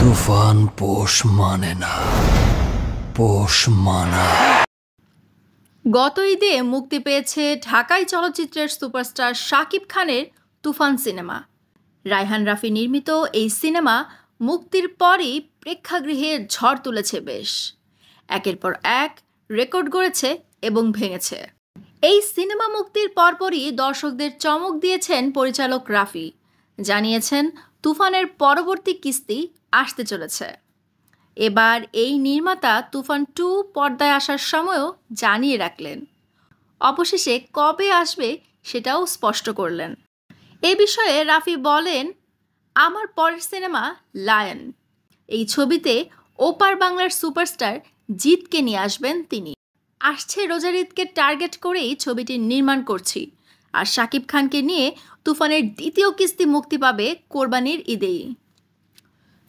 তুফান পোষ মানে না, পোষ মানায়। গত ঈদে মুক্তি পেয়েছে ঢাকাই চলচ্চিত্রের সুপারস্টার শাকিব খানের তুফান সিনেমা। রায়হান রাফি নির্মিত এই সিনেমা মুক্তির পরই প্রেক্ষাগৃহে ঝড় তুলেছে বেশ। একের পর এক রেকর্ড গড়েছে এবং ভেঙেছে। এই সিনেমা মুক্তির পরপরই দর্শকদের চমক দিয়েছেন পরিচালক রাফি। জানিয়েছেন তুফানের পরবর্তী কিস্তি আসতে চলেছে। এবার এই নির্মাতা তুফান 2 পর্দায় আসার সময়ও জানিয়ে রাখলেন। অবশেষে কবে আসবে সেটাও স্পষ্ট করলেন। এ বিষয়ে রাফি বলেন, আমার পরের সিনেমা লায়ন। এই ছবিতে ওপার বাংলার সুপারস্টার জিতকে নিয়ে আসবেন তিনি। আসছে রোজার ঈদকে টার্গেট করেই ছবিটি নির্মাণ করছি। আর শাকিব খানকে নিয়ে তুফানের দ্বিতীয় কিস্তি মুক্তি পাবে কোরবানির ঈদেই।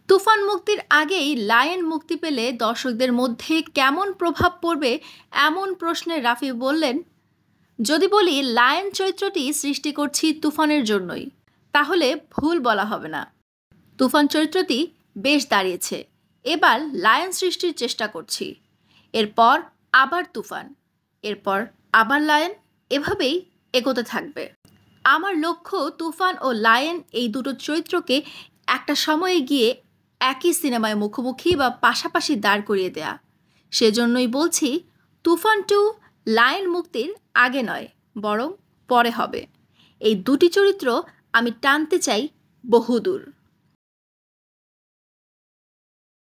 তুফান মুক্তির আগেই লায়ন মুক্তি পেলে দর্শকদের মধ্যে কেমন প্রভাব পড়বে এমন প্রশ্নে রাফি বললেন, যদি বলি লায়ন চরিত্রটি সৃষ্টি করছি তুফানের জন্যই, তাহলে ভুল বলা হবে না। তুফান চরিত্রটি বেশ দাঁড়িয়েছে, এবার লায়ন সৃষ্টির চেষ্টা করছি। এরপর আবার তুফান, এরপর আবার লায়ন, এভাবেই এগোতে থাকবে। আমার লক্ষ্য তুফান ও লায়ন এই দুটো চরিত্রকে একটা সময়ে গিয়ে একই সিনেমায় মুখোমুখি বা পাশাপাশি দাঁড় করিয়ে দেয়া। সেজন্যই বলছি তুফান 2 লায়ন মুক্তির আগে নয়, বরং পরে হবে। এই দুটি চরিত্র আমি টানতে চাই বহুদূর।